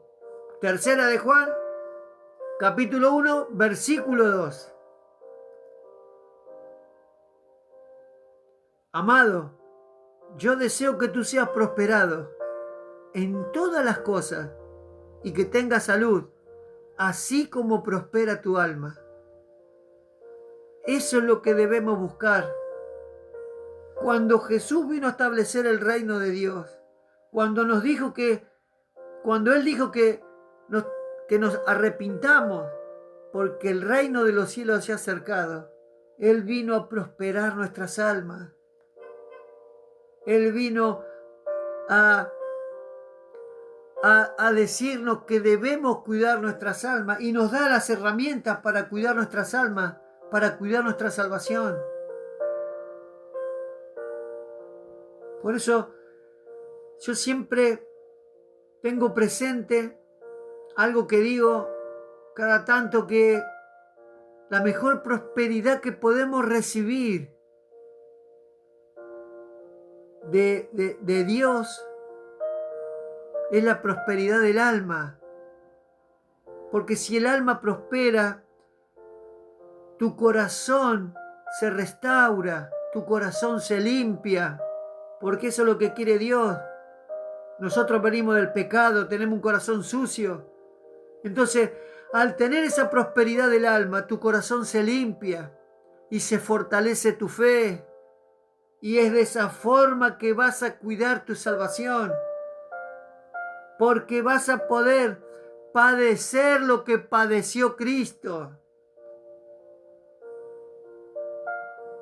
S1: Tercera de Juan, capítulo 1, versículo 2. Amado, yo deseo que tú seas prosperado en todas las cosas y que tengas salud, así como prospera tu alma. Eso es lo que debemos buscar. Cuando Jesús vino a establecer el reino de Dios, cuando Él dijo que nos arrepintamos porque el reino de los cielos se ha acercado, Él vino a prosperar nuestras almas. Él vino a decirnos que debemos cuidar nuestras almas y nos da las herramientas para cuidar nuestras almas, para cuidar nuestra salvación. Por eso yo siempre tengo presente algo que digo cada tanto, que la mejor prosperidad que podemos recibir de Dios es la prosperidad del alma. Porque si el alma prospera, tu corazón se restaura, tu corazón se limpia, porque eso es lo que quiere Dios. Nosotros venimos del pecado, tenemos un corazón sucio. Entonces, al tener esa prosperidad del alma, tu corazón se limpia y se fortalece tu fe. Y es de esa forma que vas a cuidar tu salvación, porque vas a poder padecer lo que padeció Cristo.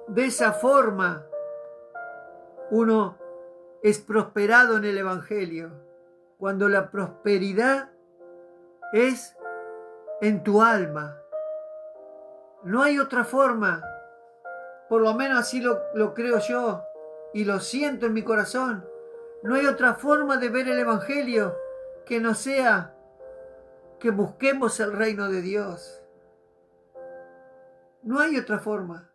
S1: De esa forma, uno es prosperado en el Evangelio, cuando la prosperidad es en tu alma. No hay otra forma, por lo menos así lo creo yo y lo siento en mi corazón. No hay otra forma de ver el Evangelio que no sea que busquemos el reino de Dios. No hay otra forma.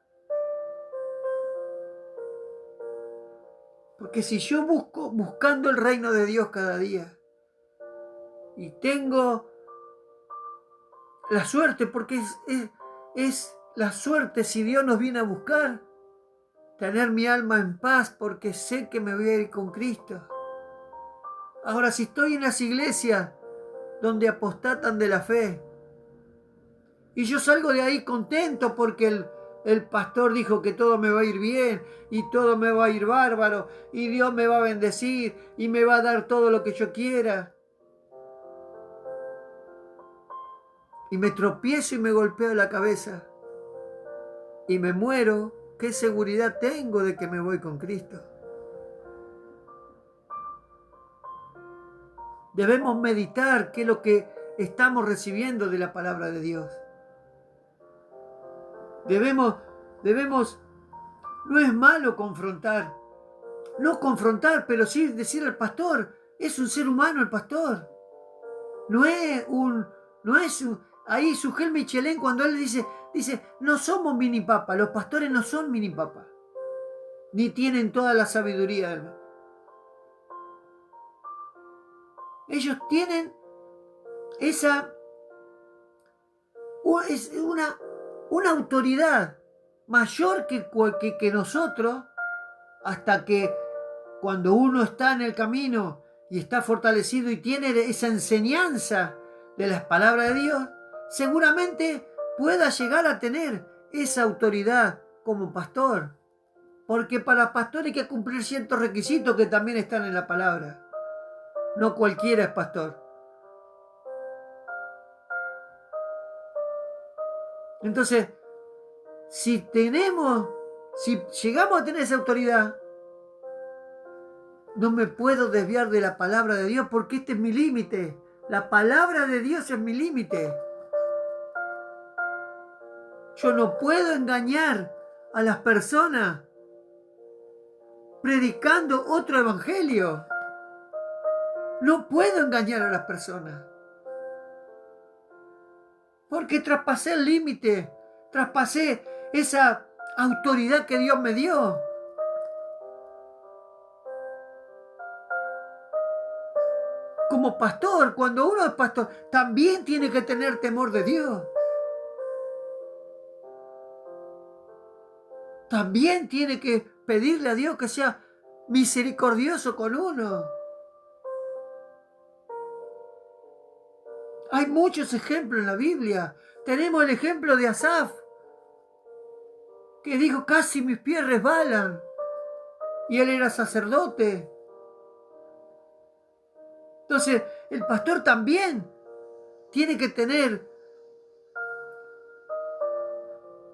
S1: Porque si yo buscando el reino de Dios cada día, y tengo la suerte, porque es la suerte si Dios nos viene a buscar, tener mi alma en paz porque sé que me voy a ir con Cristo. Ahora, si estoy en las iglesias donde apostatan de la fe, y yo salgo de ahí contento porque el pastor dijo que todo me va a ir bien y todo me va a ir bárbaro y Dios me va a bendecir y me va a dar todo lo que yo quiera. Y me tropiezo y me golpeo la cabeza y me muero, ¿qué seguridad tengo de que me voy con Cristo? Debemos meditar qué es lo que estamos recibiendo de la palabra de Dios. Debemos, no es malo confrontar, no confrontar, pero sí decir al pastor, es un ser humano el pastor. No es ahí Sujel Michelén cuando él dice, no somos mini papa, los pastores no son mini papa, ni tienen toda la sabiduría. Ellos tienen una autoridad mayor que nosotros, hasta que cuando uno está en el camino y está fortalecido y tiene esa enseñanza de las palabras de Dios, seguramente pueda llegar a tener esa autoridad como pastor. Porque para pastor hay que cumplir ciertos requisitos que también están en la palabra. No cualquiera es pastor. Entonces, si llegamos a tener esa autoridad, no me puedo desviar de la palabra de Dios porque este es mi límite. La palabra de Dios es mi límite. Yo no puedo engañar a las personas predicando otro evangelio. No puedo engañar a las personas. Porque traspasé el límite, traspasé esa autoridad que Dios me dio. Como pastor, cuando uno es pastor, también tiene que tener temor de Dios. También tiene que pedirle a Dios que sea misericordioso con uno. Hay muchos ejemplos en la Biblia. Tenemos el ejemplo de Asaf, que dijo, casi mis pies resbalan. Y él era sacerdote. Entonces, el pastor también tiene que tener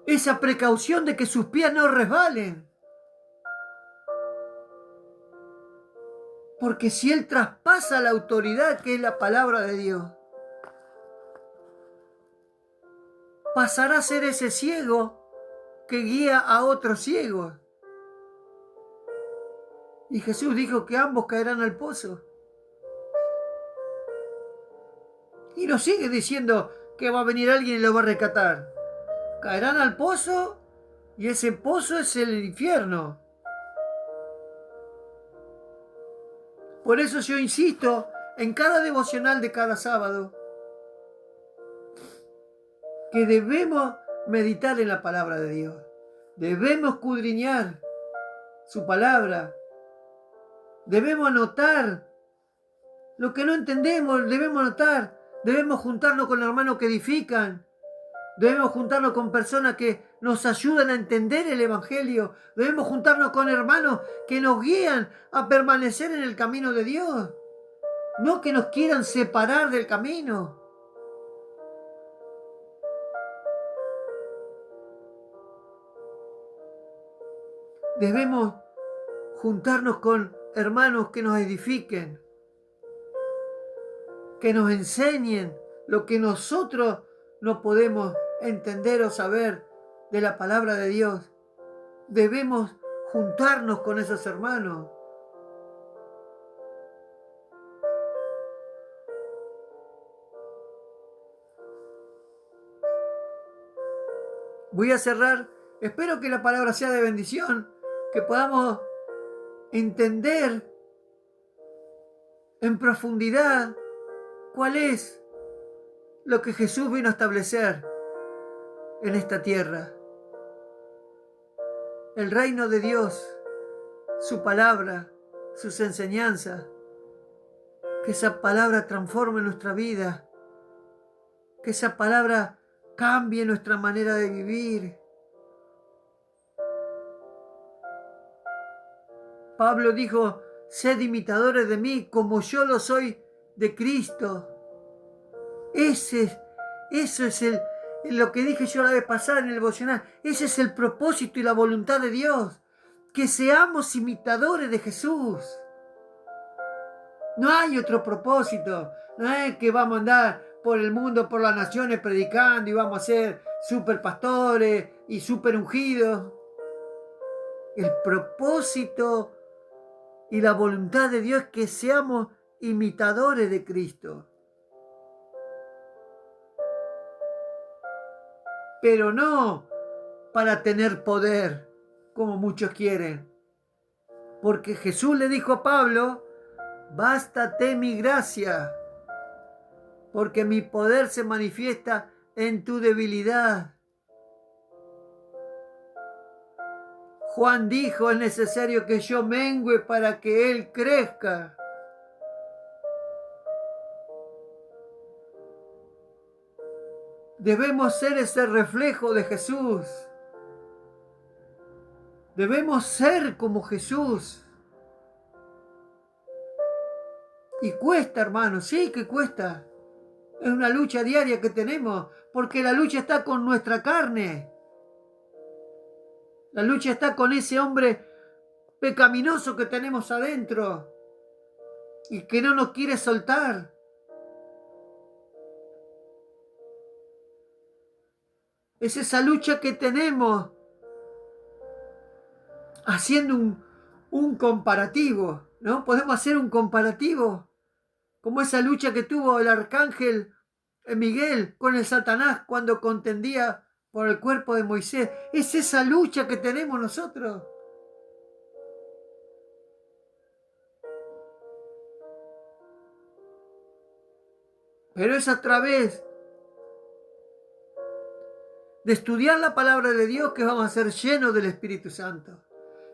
S1: esa precaución de que sus pies no resbalen. Porque si él traspasa la autoridad que es la palabra de Dios, pasará a ser ese ciego que guía a otros ciegos. Y Jesús dijo que ambos caerán al pozo. Y nos sigue diciendo que va a venir alguien y lo va a rescatar. Caerán al pozo y ese pozo es el infierno. Por eso yo insisto en cada devocional de cada sábado que debemos meditar en la palabra de Dios. Debemos escudriñar su palabra. Debemos anotar lo que no entendemos, debemos anotar. Debemos juntarnos con hermanos que edifican. Debemos juntarnos con personas que nos ayudan a entender el Evangelio. Debemos juntarnos con hermanos que nos guían a permanecer en el camino de Dios. No que nos quieran separar del camino. Debemos juntarnos con hermanos que nos edifiquen, que nos enseñen lo que nosotros no podemos entender o saber de la palabra de Dios. Debemos juntarnos con esos hermanos. Voy a cerrar. Espero que la palabra sea de bendición, que podamos entender en profundidad cuál es lo que Jesús vino a establecer en esta tierra. El reino de Dios, su palabra, sus enseñanzas. Que esa palabra transforme nuestra vida. Que esa palabra cambie nuestra manera de vivir. Pablo dijo, sed imitadores de mí como yo lo soy de Cristo. Eso es lo que dije yo la vez pasada en el devocional. Ese es el propósito y la voluntad de Dios. Que seamos imitadores de Jesús. No hay otro propósito. No es que vamos a andar por el mundo, por las naciones predicando y vamos a ser super pastores y super ungidos. El propósito y la voluntad de Dios es que seamos imitadores de Cristo. Pero no para tener poder, como muchos quieren. Porque Jesús le dijo a Pablo, bástate mi gracia, porque mi poder se manifiesta en tu debilidad. Juan dijo, es necesario que yo mengüe para que Él crezca. Debemos ser ese reflejo de Jesús. Debemos ser como Jesús. Y cuesta, hermano, sí que cuesta. Es una lucha diaria que tenemos, porque la lucha está con nuestra carne. La lucha está con ese hombre pecaminoso que tenemos adentro y que no nos quiere soltar. Es esa lucha que tenemos haciendo un comparativo, ¿no? Podemos hacer un comparativo, como esa lucha que tuvo el arcángel Miguel con el Satanás cuando contendía por el cuerpo de Moisés. Es esa lucha que tenemos nosotros. Pero es a través de estudiar la palabra de Dios que vamos a ser llenos del Espíritu Santo.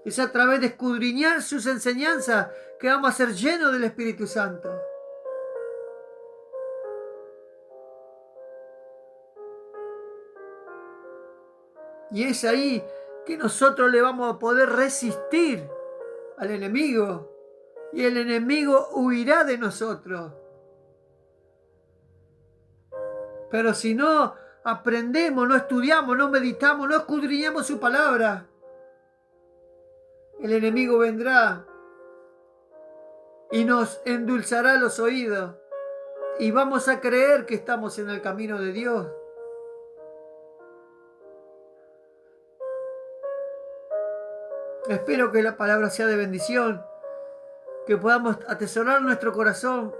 S1: Es a través de escudriñar sus enseñanzas que vamos a ser llenos del Espíritu Santo. Y es ahí que nosotros le vamos a poder resistir al enemigo. Y el enemigo huirá de nosotros. Pero si no aprendemos, no estudiamos, no meditamos, no escudriñamos su palabra, el enemigo vendrá y nos endulzará los oídos. Y vamos a creer que estamos en el camino de Dios. Espero que la palabra sea de bendición, que podamos atesorar nuestro corazón.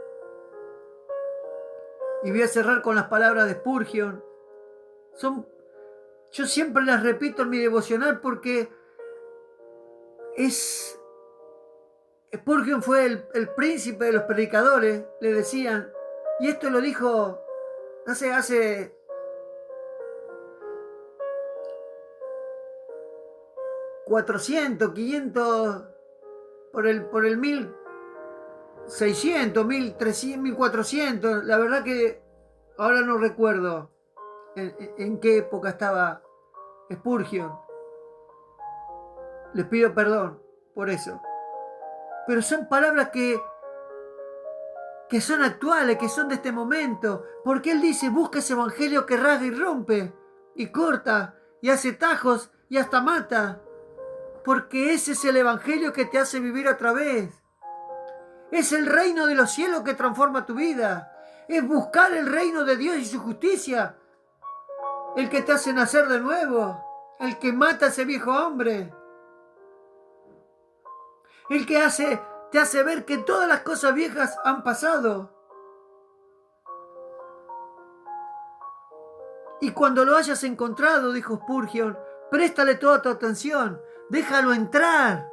S1: Y voy a cerrar con las palabras de Spurgeon. Yo siempre las repito en mi devocional porque Spurgeon fue el príncipe de los predicadores, le decían. Y esto lo dijo hace 1400, 500, por el 1600, 1300, 1400. La verdad que ahora no recuerdo en qué época estaba Spurgeon. Les pido perdón por eso. Pero son palabras que son actuales, que son de este momento. Porque él dice, busca ese evangelio que rasga y rompe, y corta, y hace tajos, y hasta mata. Porque ese es el evangelio que te hace vivir otra vez. Es el reino de los cielos que transforma tu vida. Es buscar el reino de Dios y su justicia. El que te hace nacer de nuevo. El que mata a ese viejo hombre. El que te hace ver que todas las cosas viejas han pasado. Y cuando lo hayas encontrado, dijo Spurgeon, préstale toda tu atención. Déjalo entrar.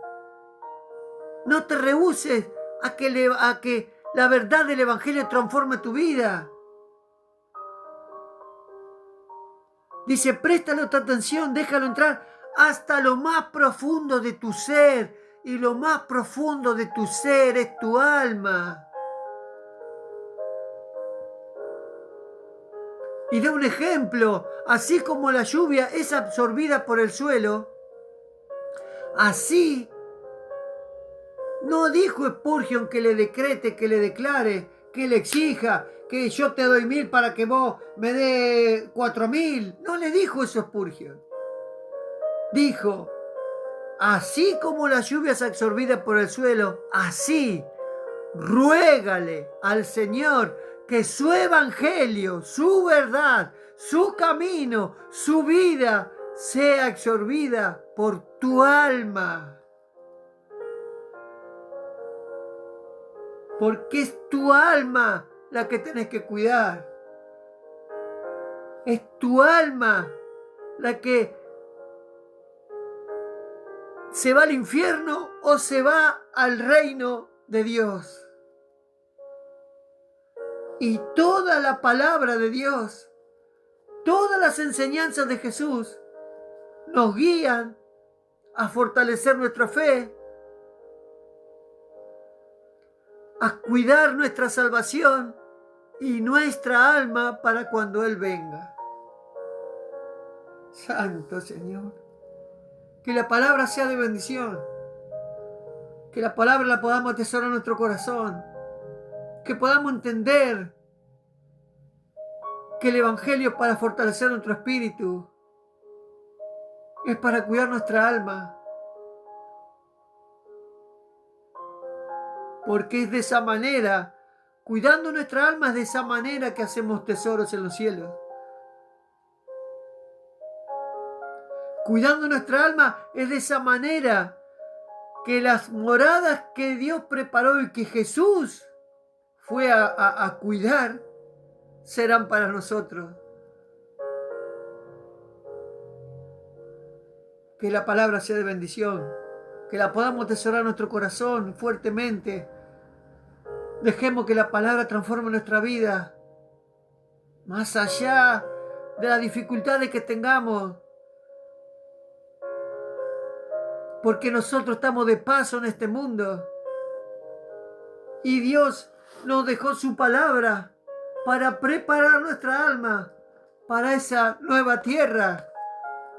S1: No te rehúses a que la verdad del evangelio transforme tu vida. Dice, préstale tu atención, déjalo entrar hasta lo más profundo de tu ser. Y lo más profundo de tu ser es tu alma. Y da un ejemplo, así como la lluvia es absorbida por el suelo, así no dijo Spurgeon que le decrete, que le declare, que le exija, que yo te doy 1000 para que vos me dé 4000. No le dijo eso Spurgeon. Dijo, así como la lluvia es absorbida por el suelo, así ruégale al Señor que su evangelio, su verdad, su camino, su vida sea absorbida por tu alma. Porque es tu alma la que tenés que cuidar. Es tu alma la que se va al infierno o se va al reino de Dios. Y toda la palabra de Dios, todas las enseñanzas de Jesús nos guían a fortalecer nuestra fe, a cuidar nuestra salvación y nuestra alma para cuando Él venga. Santo Señor, que la palabra sea de bendición, que la palabra la podamos atesorar en nuestro corazón, que podamos entender que el evangelio para fortalecer nuestro espíritu, es para cuidar nuestra alma, porque es de esa manera, cuidando nuestra alma, es de esa manera que hacemos tesoros en los cielos. Cuidando nuestra alma es de esa manera que las moradas que Dios preparó y que Jesús fue a cuidar serán para nosotros. Que la palabra sea de bendición, que la podamos atesorar en nuestro corazón fuertemente. Dejemos que la palabra transforme nuestra vida, más allá de las dificultades que tengamos, porque nosotros estamos de paso en este mundo y Dios nos dejó su palabra para preparar nuestra alma para esa nueva tierra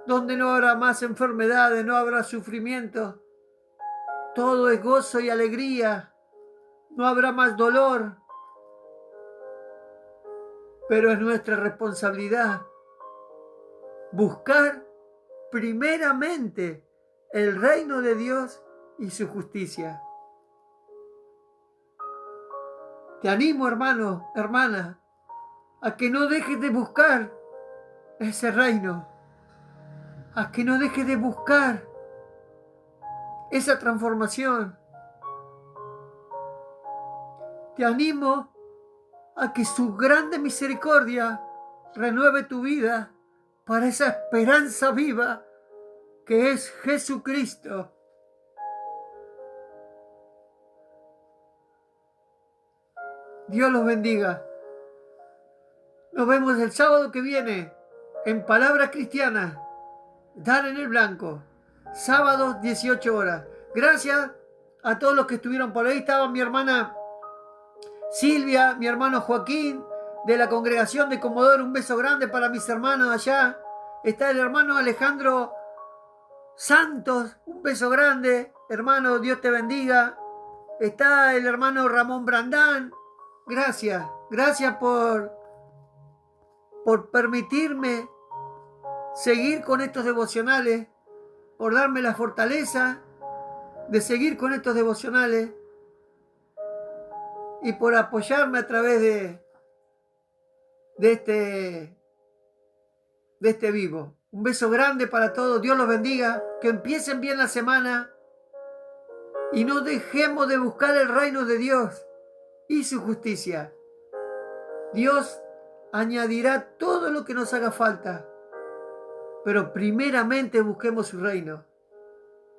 S1: donde no habrá más enfermedades, no habrá sufrimiento, todo es gozo y alegría, no habrá más dolor, pero es nuestra responsabilidad buscar primeramente el reino de Dios y su justicia. Te animo, hermano, hermana, a que no dejes de buscar ese reino, a que no dejes de buscar esa transformación. Te animo a que su grande misericordia renueve tu vida para esa esperanza viva que es Jesucristo. Dios los bendiga. Nos vemos el sábado que viene en Palabra Cristiana. Dar en el blanco. sábados 18 horas. Gracias a todos los que estuvieron por ahí. Estaba mi hermana Silvia, mi hermano Joaquín, de la congregación de Comodoro. Un beso grande para mis hermanos allá. Está el hermano Alejandro Santos. Un beso grande. Hermano, Dios te bendiga. Está el hermano Ramón Brandán. Gracias. Gracias por permitirme seguir con estos devocionales, por darme la fortaleza de seguir con estos devocionales y por apoyarme a través de este vivo. Un beso grande para todos. Dios los bendiga. Que empiecen bien la semana y no dejemos de buscar el reino de Dios y su justicia. Dios añadirá todo lo que nos haga falta, pero primeramente busquemos su reino.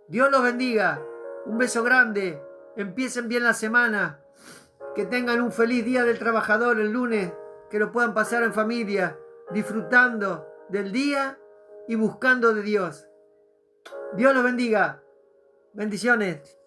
S1: Dios los bendiga. Un beso grande. Empiecen bien la semana. Que tengan un feliz día del trabajador el lunes. Que lo puedan pasar en familia, disfrutando del día y buscando de Dios. Dios los bendiga. Bendiciones.